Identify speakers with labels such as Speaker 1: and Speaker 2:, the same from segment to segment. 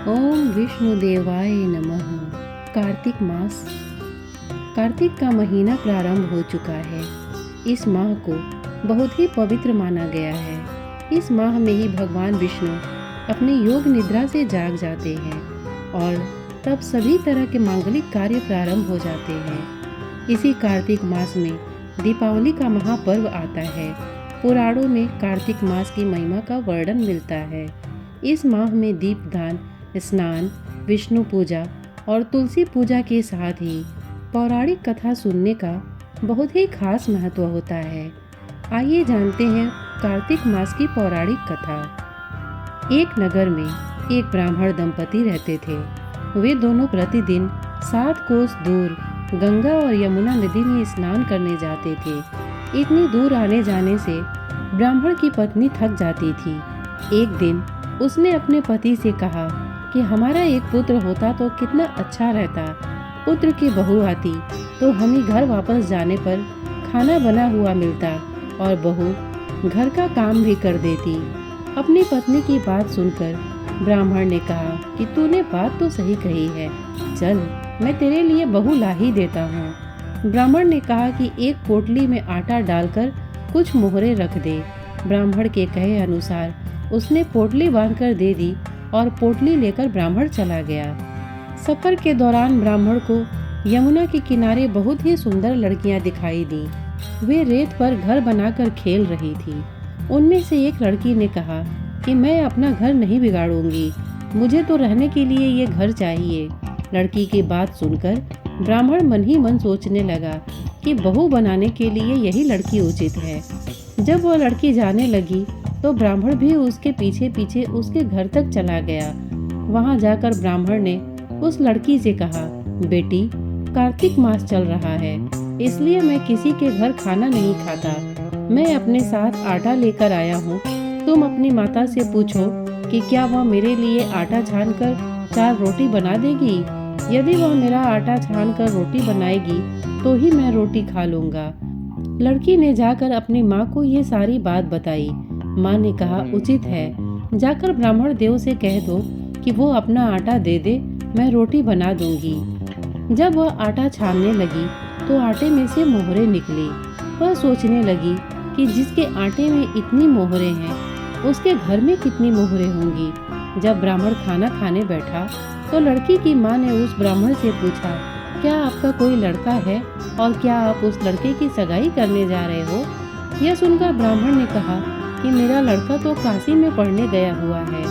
Speaker 1: ओम विष्णुदेवाय नमः। कार्तिक मास। कार्तिक का महीना प्रारंभ हो चुका है। इस माह को बहुत ही पवित्र माना गया है। इस माह में ही भगवान विष्णु अपने योग निद्रा से जाग जाते हैं और तब सभी तरह के मांगलिक कार्य प्रारंभ हो जाते हैं। इसी कार्तिक मास में दीपावली का महापर्व आता है। पुराणों में कार्तिक मास की महिमा का वर्णन मिलता है। इस माह में दीपदान, स्नान, विष्णु पूजा और तुलसी पूजा के साथ ही पौराणिक कथा सुनने का बहुत ही खास महत्व होता है। आइए जानते हैं कार्तिक मास की पौराणिक कथा। एक नगर में एक ब्राह्मण दंपति रहते थे। वे दोनों प्रतिदिन 7 कोस दूर गंगा और यमुना नदी में स्नान करने जाते थे। इतनी दूर आने जाने से ब्राह्मण की पत्नी थक जाती थी। एक दिन उसने अपने पति से कहा कि हमारा एक पुत्र होता तो कितना अच्छा रहता। पुत्र की बहू आती तो हमें घर वापस जाने पर खाना बना हुआ मिलता और बहू घर का काम भी कर देती। अपनी पत्नी की बात सुनकर ब्राह्मण ने कहा कि तूने बात तो सही कही है, चल मैं तेरे लिए बहू ला ही देता हूँ। ब्राह्मण ने कहा कि एक पोटली में आटा डालकर कुछ मोहरे रख दे। ब्राह्मण के कहे अनुसार उसने पोटली बांधकर दे दी और पोटली लेकर ब्राह्मण चला गया। सफर के दौरान ब्राह्मण को यमुना के किनारे बहुत ही सुंदर लड़कियां दिखाई दी। वे रेत पर घर बनाकर खेल रही थी। उनमें से एक लड़की ने कहा कि मैं अपना घर नहीं बिगाड़ूंगी, मुझे तो रहने के लिए ये घर चाहिए। लड़की की बात सुनकर ब्राह्मण मन ही मन सोचने लगा कि बहू बनाने के लिए यही लड़की उचित है। जब वह लड़की जाने लगी तो ब्राह्मण भी उसके पीछे पीछे उसके घर तक चला गया। वहां जाकर ब्राह्मण ने उस लड़की से कहा, बेटी कार्तिक मास चल रहा है, इसलिए मैं किसी के घर खाना नहीं खाता। मैं अपने साथ आटा लेकर आया हूँ। तुम अपनी माता से पूछो कि क्या वह मेरे लिए आटा छानकर 4 रोटी बना देगी। यदि वह मेरा आटा छानकर रोटी बनाएगी तो ही मैं रोटी खा लूँगा। लड़की ने जाकर अपनी माँ को ये सारी बात बताई। माँ ने कहा, उचित है, जाकर ब्राह्मण देव से कह दो कि वो अपना आटा दे दे, मैं रोटी बना दूंगी। जब वह आटा छानने लगी तो आटे में से मोहरे निकली। वह सोचने लगी कि जिसके आटे में इतनी मोहरे हैं उसके घर में कितनी मोहरे होंगी। जब ब्राह्मण खाना खाने बैठा तो लड़की की माँ ने उस ब्राह्मण से पूछा, क्या आपका कोई लड़का है और क्या आप उस लड़के की सगाई करने जा रहे हो। यह सुनकर ब्राह्मण ने कहा कि मेरा लड़का तो काशी में पढ़ने गया हुआ है,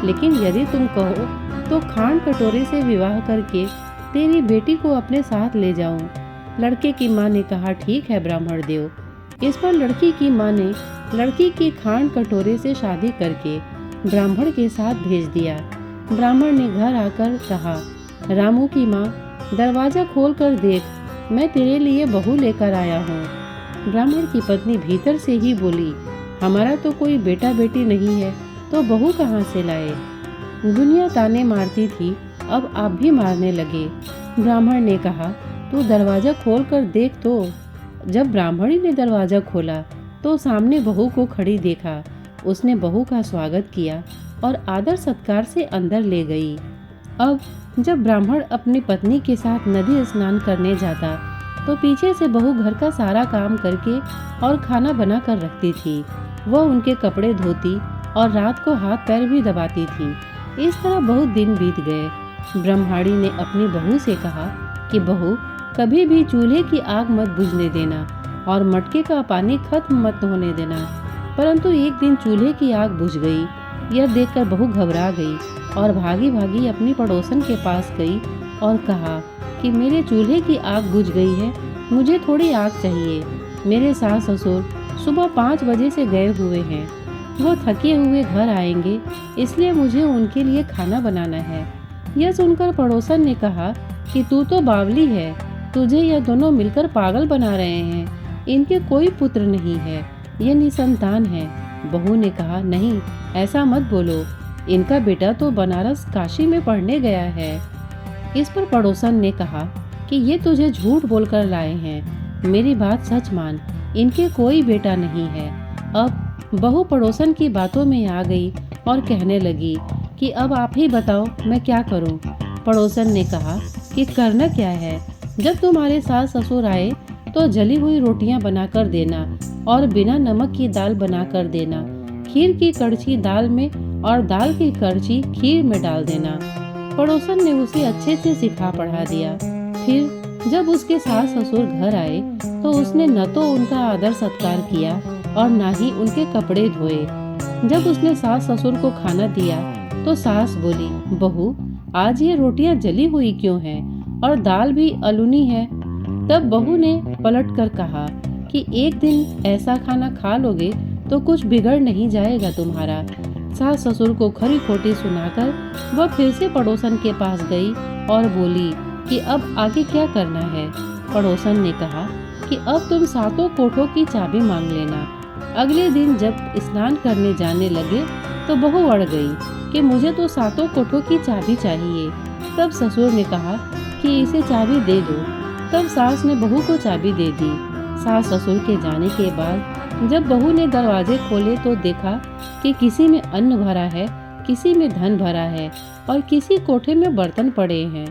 Speaker 1: लेकिन यदि तुम कहो तो खांड कटोरे से विवाह करके तेरी बेटी को अपने साथ ले जाऊं। लड़के की माँ ने कहा, ठीक है ब्राह्मण देव। इस पर लड़की की माँ ने लड़की की खांड कटोरे से शादी करके ब्राह्मण के साथ भेज दिया। ब्राह्मण ने घर आकर कहा, रामू की माँ दरवाजा खोल कर देख, मैं तेरे लिए बहू लेकर आया हूँ। ब्राह्मण की पत्नी भीतर से ही बोली, हमारा तो कोई बेटा बेटी नहीं है तो बहू कहाँ से लाए। दुनिया ताने मारती थी, अब आप भी मारने लगे। ब्राह्मण ने कहा, तू दरवाजा खोल कर देख तो। जब ब्राह्मणी ने दरवाजा खोला तो सामने बहू को खड़ी देखा। उसने बहू का स्वागत किया और आदर सत्कार से अंदर ले गई। अब जब ब्राह्मण अपनी पत्नी के साथ नदी स्नान करने जाता तो पीछे से बहू घर का सारा काम करके और खाना बना कर रखती थी। वह उनके कपड़े धोती और रात को हाथ पैर भी दबाती थी। इस तरह बहुत दिन बीत गए। ब्रह्माणी ने अपनी बहू से कहा कि बहू, कभी भी चूल्हे की आग मत बुझने देना और मटके का पानी खत्म मत होने देना। परंतु एक दिन चूल्हे की आग बुझ गई। यह देखकर बहू घबरा गई और भागी भागी अपनी पड़ोसन के पास गई और कहा कि मेरे चूल्हे की आग बुझ गई है, मुझे थोड़ी आग चाहिए। मेरे सास ससुर सुबह 5 बजे से गए हुए हैं, वो थके हुए घर आएंगे, इसलिए मुझे उनके लिए खाना बनाना है। यह सुनकर पड़ोसन ने कहा कि तू तो बावली है, तुझे यह दोनों मिलकर पागल बना रहे हैं। इनके कोई पुत्र नहीं है, ये निसंतान है। बहू ने कहा, नहीं ऐसा मत बोलो, इनका बेटा तो बनारस काशी में पढ़ने गया है। इस पर पड़ोसन ने कहा कि ये तुझे झूठ बोलकर लाए हैं, मेरी बात सच मान, इनके कोई बेटा नहीं है। अब बहू पड़ोसन की बातों में आ गई और कहने लगी कि अब आप ही बताओ मैं क्या करूं। पड़ोसन ने कहा कि करना क्या है, जब तुम्हारे सास ससुर आए तो जली हुई रोटियां बनाकर देना और बिना नमक की दाल बनाकर देना। खीर की कड़छी दाल में और दाल की कड़छी खीर में डाल देना। पड़ोसन ने उसे अच्छे से सिखा पढ़ा दिया। फिर जब उसके सास ससुर घर आए तो उसने न तो उनका आदर सत्कार किया और न ही उनके कपड़े धोए। जब उसने सास ससुर को खाना दिया तो सास बोली, बहू आज ये रोटियां जली हुई क्यों हैं और दाल भी अलूनी है। तब बहू ने पलट कर कहा कि एक दिन ऐसा खाना खा लोगे तो कुछ बिगड़ नहीं जाएगा तुम्हारा। सास ससुर को खरी खोटी सुनाकर वह फिर से पड़ोसन के पास गई और बोली कि अब आगे क्या करना है। पड़ोसन ने कहा कि अब तुम सातों कोठों की चाबी मांग लेना। अगले दिन जब स्नान करने जाने लगे तो बहू अड़ गई कि मुझे तो सातों कोठों की चाबी चाहिए। तब ससुर ने कहा कि इसे चाबी दे दो। तब सास ने बहू को चाबी दे दी। सास ससुर के जाने के बाद जब बहू ने दरवाजे खोले तो देखा कि किसी में अन्न भरा है, किसी में धन भरा है और किसी कोठे में बर्तन पड़े हैं।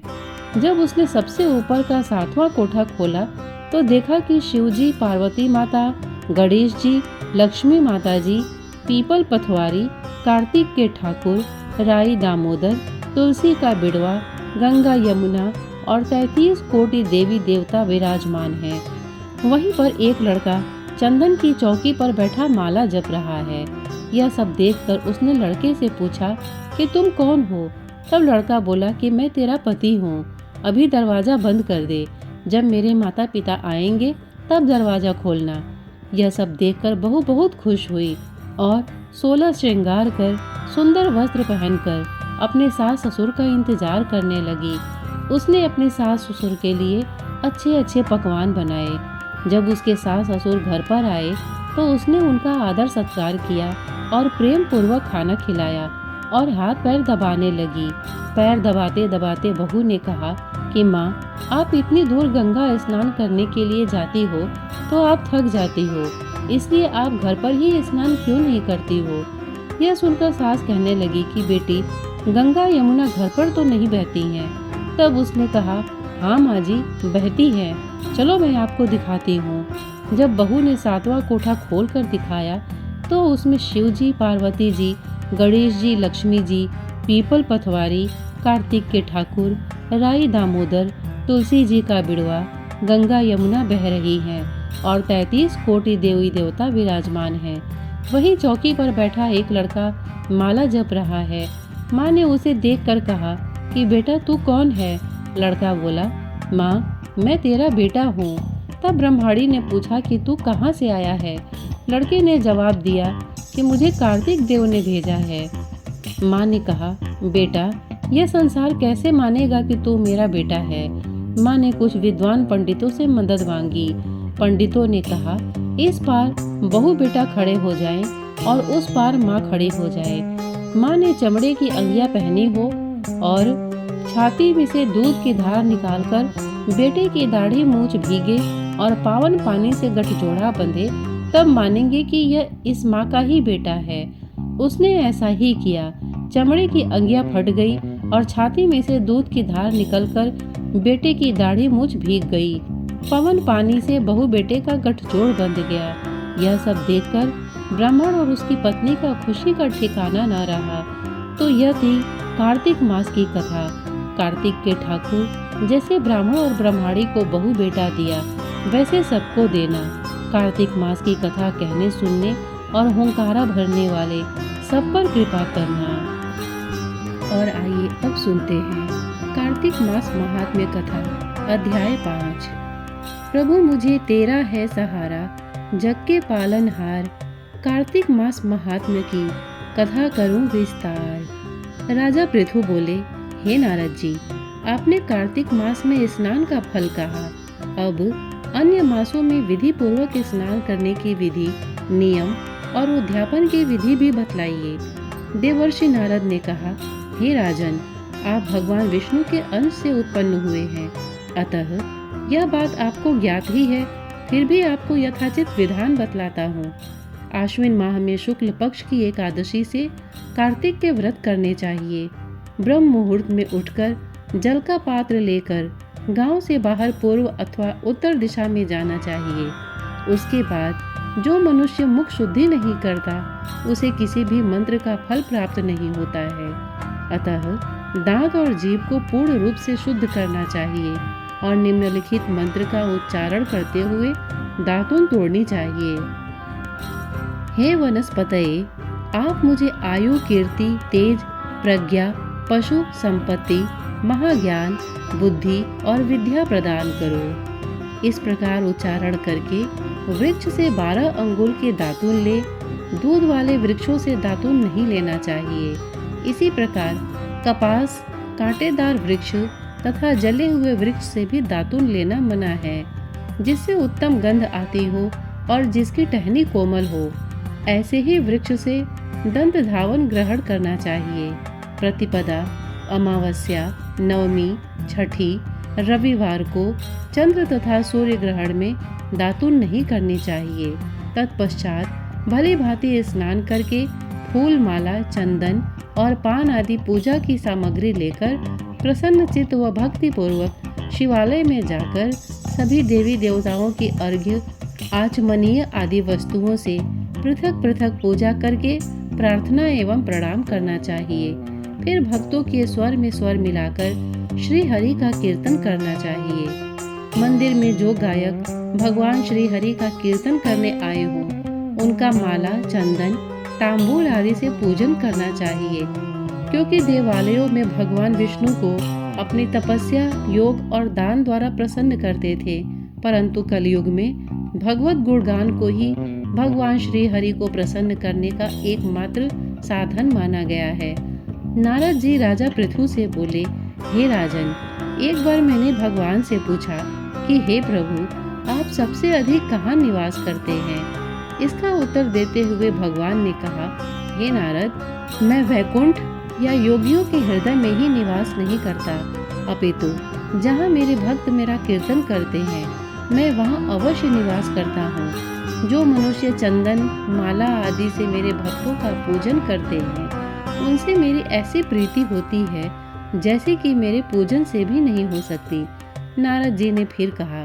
Speaker 1: जब उसने सबसे ऊपर का 7वां कोठा खोला तो देखा कि शिव जी, पार्वती माता, गणेश जी, लक्ष्मी माता जी, पीपल पथवारी, कार्तिक के ठाकुर, राई दामोदर, तुलसी का बिड़वा, गंगा यमुना और 33 कोटि देवी देवता विराजमान हैं। वहीं पर एक लड़का चंदन की चौकी पर बैठा माला जप रहा है। यह सब देखकर उसने लड़के से पूछा कि तुम कौन हो। तब लड़का बोला कि मैं तेरा पति हूँ, अभी दरवाजा बंद कर दे, जब मेरे माता पिता आएंगे तब दरवाजा खोलना। यह सब देखकर बहू बहुत खुश हुई और 16 श्रृंगार कर सुंदर वस्त्र पहनकर अपने सास ससुर का इंतजार करने लगी। उसने अपने सास ससुर के लिए अच्छे अच्छे पकवान बनाए। जब उसके सास ससुर घर पर आए तो उसने उनका आदर सत्कार किया और प्रेम पूर्वक खाना खिलाया और हाथ पैर दबाने लगी। पैर दबाते दबाते बहू ने कहा कि माँ, आप इतनी दूर गंगा स्नान करने के लिए जाती हो तो आप थक जाती हो, इसलिए आप घर पर ही स्नान क्यों नहीं करती हो। यह सुनकर सास कहने लगी कि बेटी, गंगा यमुना घर पर तो नहीं बहती हैं। तब उसने कहा, हाँ माँ जी, बहती है, चलो मैं आपको दिखाती हूँ। जब बहू ने 7वां कोठा खोलकर दिखाया तो उसमें शिव जी, पार्वती जी, गणेश जी, लक्ष्मी जी, पीपल पथवारी, कार्तिक के ठाकुर, राई दामोदर, तुलसी जी का बिड़वा, गंगा यमुना बह रही हैं और 33 कोटि देवी देवता विराजमान हैं। वहीं चौकी पर बैठा एक लड़का माला जप रहा है। माँ ने उसे देखकर कहा कि बेटा तू कौन है। लड़का बोला, माँ, मैं तेरा बेटा हूँ। तब ब्रह्माणी ने पूछा कि तू कहाँ से आया है। लड़के ने जवाब दिया कि मुझे कार्तिक देव ने भेजा है। माँ ने कहा, बेटा, यह संसार कैसे मानेगा कि तू मेरा बेटा है। माँ ने कुछ विद्वान पंडितों से मदद मांगी। पंडितों ने कहा, इस पार बहू बेटा खड़े हो जाएं और उस पार माँ खड़ी हो जाए। माँ ने चमड़े की अंगियाँ पहनी हो और छाती में से दूध की धार निकालकर बेटे की दाढ़ी मूछ भीगे और पावन पानी से गठजोड़ा बंधे, तब मानेंगे कि यह इस माँ का ही बेटा है। उसने ऐसा ही किया। चमड़े की अंगियाँ फट गई और छाती में से दूध की धार निकलकर बेटे की दाढ़ी मूछ भीग गई। पवन पानी से बहू बेटे का गठजोड़ बंध गया। यह सब देखकर ब्राह्मण और उसकी पत्नी का खुशी का ठिकाना न रहा। तो यह थी कार्तिक मास की कथा। कार्तिक के ठाकुर जैसे ब्राह्मण और ब्रह्माणी को बहू बेटा दिया, वैसे सबको देना। कार्तिक मास की कथा कहने सुनने और हुंकारा भरने वाले सब पर कृपा करना। और आइए अब सुनते हैं कार्तिक मास महात्म्य कथा, अध्याय 5। प्रभु मुझे तेरा है सहारा, जग के पालनहार। कार्तिक मास महात्म्य की कथा करूं विस्तार। राजा पृथु बोले, हे नारद जी, आपने कार्तिक मास में स्नान का फल कहा। अब अन्य मासों में विधि पूर्वक स्नान करने की विधि, नियम और उद्यापन की विधि भी बतलाइए। देवर्षि नारद ने कहा, हे राजन, आप भगवान विष्णु के अंश से उत्पन्न हुए हैं, अतः यह बात आपको ज्ञात ही है, फिर भी आपको यथाचित विधान बतलाता हूँ। आश्विन माह में शुक्ल पक्ष की एकादशी से कार्तिक के व्रत करने चाहिए। ब्रह्म मुहूर्त में उठकर जल का पात्र लेकर गांव से बाहर पूर्व अथवा उत्तर दिशा में जाना चाहिए। उसके बाद जो मनुष्य मुख शुद्धि नहीं करता उसे किसी भी मंत्र का फल प्राप्त नहीं होता है। अतः दांत और जीभ को पूर्ण रूप से शुद्ध करना चाहिए और निम्नलिखित मंत्र का उच्चारण करते हुए दातून तोड़नी चाहिए। हे वनस्पतये, आप मुझे आयु, कीर्ति, तेज, प्रज्ञा, पशु संपत्ति, महाज्ञान, बुद्धि और विद्या प्रदान करो। इस प्रकार उच्चारण करके वृक्ष से 12 अंगुल के दातून ले। दूध वाले वृक्षों से दातून नहीं लेना चाहिए। इसी प्रकार कपास, कांटेदार वृक्ष तथा जले हुए वृक्ष से भी दातून लेना मना है, जिससे उत्तम गंध आती हो और जिसकी टहनी कोमल हो। ऐसे ही वृक्ष से दंत धावन ग्रहण करना चाहिए। प्रतिपदा, अमावस्या, नवमी, छठी, रविवार को चंद्र तथा सूर्य ग्रहण में दातून नहीं करनी चाहिए। तत्पश्चात भली भांति स्नान करके फूल, माला, चंदन और पान आदि पूजा की सामग्री लेकर प्रसन्न चित्त व भक्ति पूर्वक शिवालय में जाकर सभी देवी देवताओं की अर्घ्य, आचमनीय आदि वस्तुओं से पृथक पृथक पूजा करके प्रार्थना एवं प्रणाम करना चाहिए। फिर भक्तों के स्वर में स्वर मिलाकर श्री हरि का कीर्तन करना चाहिए। मंदिर में जो गायक भगवान श्री हरि का कीर्तन करने आए हों, उनका माला, चंदन, तांबूल आदि से पूजन करना चाहिए, क्योंकि देवालयों में भगवान विष्णु को अपनी तपस्या, योग और दान द्वारा प्रसन्न करते थे, परंतु कलयुग में भगवत गुणगान को ही भगवान श्री हरि को प्रसन्न करने का एकमात्र साधन माना गया है। नारद जी राजा पृथु से बोले, हे राजन, एक बार मैंने भगवान से पूछा कि हे प्रभु, आप सबसे अधिक कहाँ निवास करते हैं? इसका उत्तर देते हुए भगवान ने कहा, हे नारद, मैं वैकुंठ या योगियों के हृदय में ही निवास नहीं करता, अपितु जहाँ मेरे भक्त मेरा कीर्तन करते हैं, मैं वहाँ अवश्य निवास करता हूँ। जो मनुष्य चंदन, माला आदि से मेरे भक्तों का पूजन करते हैं, उनसे मेरी ऐसी प्रीति होती है जैसे कि मेरे पूजन से भी नहीं हो सकती। नारद जी ने फिर कहा,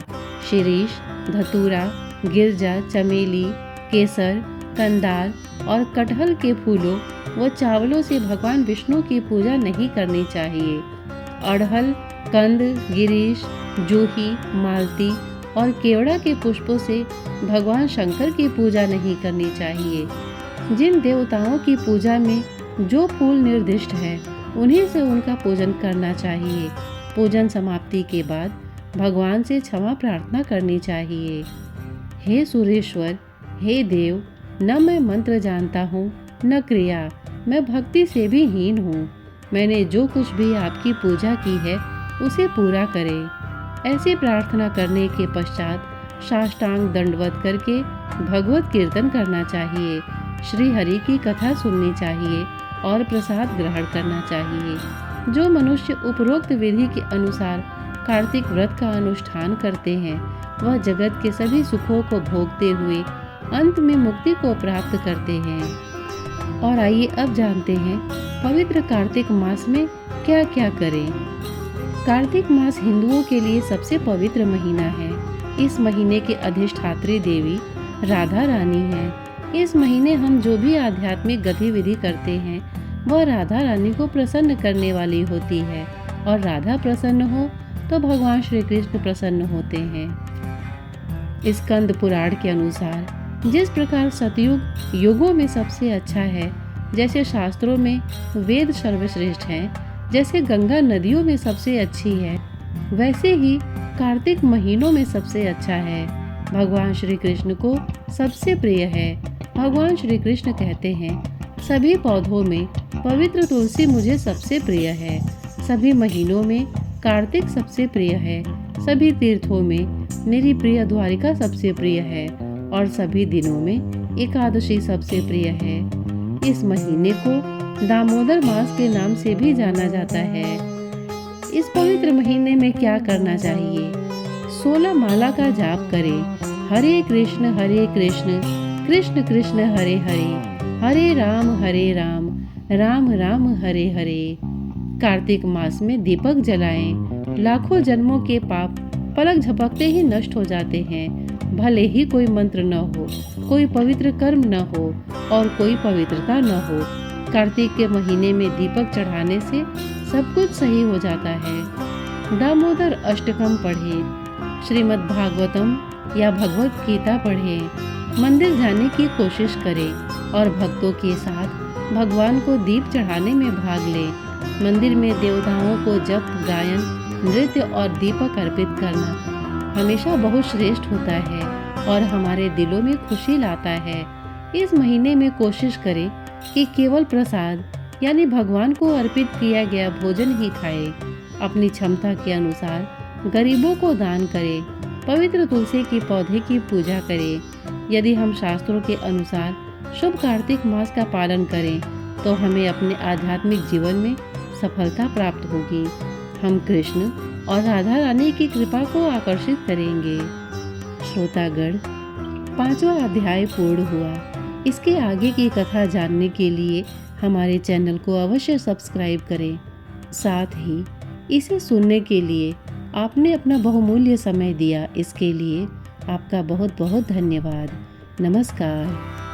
Speaker 1: शिरीष, धतूरा, गिरजा, चमेली, केसर, कंदार और कटहल के फूलों व चावलों से भगवान विष्णु की पूजा नहीं करनी चाहिए। अड़हल, कंद, गिरीश, जूही, मालती और केवड़ा के पुष्पों से भगवान शंकर की पूजा नहीं करनी चाहिए। जिन देवताओं की पूजा में जो फूल निर्दिष्ट है, उन्हीं से उनका पूजन करना चाहिए। पूजन समाप्ति के बाद भगवान से क्षमा प्रार्थना करनी चाहिए। हे सुरेश्वर, हे देव, न मैं मंत्र जानता हूँ न क्रिया, मैं भक्ति से भी हीन हूँ। मैंने जो कुछ भी आपकी पूजा की है उसे पूरा करे। ऐसी प्रार्थना करने के पश्चात साष्टांग दंडवत करके भगवत कीर्तन करना चाहिए, श्री हरि की कथा सुननी चाहिए और प्रसाद ग्रहण करना चाहिए। जो मनुष्य उपरोक्त विधि के अनुसार कार्तिक व्रत का अनुष्ठान करते हैं, वह जगत के सभी सुखों को भोगते हुए अंत में मुक्ति को प्राप्त करते हैं। और आइए अब जानते हैं पवित्र कार्तिक मास में क्या क्या करें। कार्तिक मास हिंदुओं के लिए सबसे पवित्र महीना है। इस महीने की अधिष्ठात्री देवी राधा रानी है। इस महीने हम जो भी आध्यात्मिक गतिविधि करते हैं, वह राधा रानी को प्रसन्न करने वाली होती है, और राधा प्रसन्न हो तो भगवान श्री कृष्ण प्रसन्न होते हैं। स्कंद पुराण के अनुसार जिस प्रकार सतयुग युगों में सबसे अच्छा है, जैसे शास्त्रों में वेद सर्वश्रेष्ठ हैं, जैसे गंगा नदियों में सबसे अच्छी है, वैसे ही कार्तिक महीनों में सबसे अच्छा है। भगवान श्री कृष्ण को सबसे प्रिय है। भगवान श्री कृष्ण कहते हैं, सभी पौधों में पवित्र तुलसी मुझे सबसे प्रिय है। सभी महीनों में कार्तिक सबसे प्रिय है। सभी तीर्थों में मेरी प्रिय द्वारिका सबसे प्रिय है, और सभी दिनों में एकादशी सबसे प्रिय है। इस महीने को दामोदर मास के नाम से भी जाना जाता है। इस पवित्र महीने में क्या करना चाहिए? 16 माला का जाप करें। हरे कृष्ण कृष्ण कृष्ण हरे हरे, हरे राम राम राम हरे हरे। कार्तिक मास में दीपक जलाएं, लाखों जन्मों के पाप पलक झपकते ही नष्ट हो जाते हैं। भले ही कोई मंत्र न हो, कोई पवित्र कर्म न हो और कोई पवित्रता न हो, कार्तिक के महीने में दीपक चढ़ाने से सब कुछ सही हो जाता है। दामोदर अष्टकम पढ़े, श्रीमद् भागवतम या भगवत गीता पढ़े, मंदिर जाने की कोशिश करें और भक्तों के साथ भगवान को दीप चढ़ाने में भाग लें। मंदिर में देवताओं को जप, गायन, नृत्य और दीपक अर्पित करना हमेशा बहुत श्रेष्ठ होता है और हमारे दिलों में खुशी लाता है। इस महीने में कोशिश करें कि केवल प्रसाद यानी भगवान को अर्पित किया गया भोजन ही खाएं। अपनी क्षमता के अनुसार गरीबों को दान करें, पवित्र तुलसी के पौधे की पूजा करें। यदि हम शास्त्रों के अनुसार शुभ कार्तिक मास का पालन करें तो हमें अपने आध्यात्मिक जीवन में सफलता प्राप्त होगी। हम कृष्ण और राधा रानी की कृपा को आकर्षित करेंगे। श्रोतागण, 5वां अध्याय पूर्ण हुआ। इसके आगे की कथा जानने के लिए हमारे चैनल को अवश्य सब्सक्राइब करें। साथ ही इसे सुनने के लिए आपने अपना बहुमूल्य समय दिया, इसके लिए आपका बहुत बहुत धन्यवाद। नमस्कार।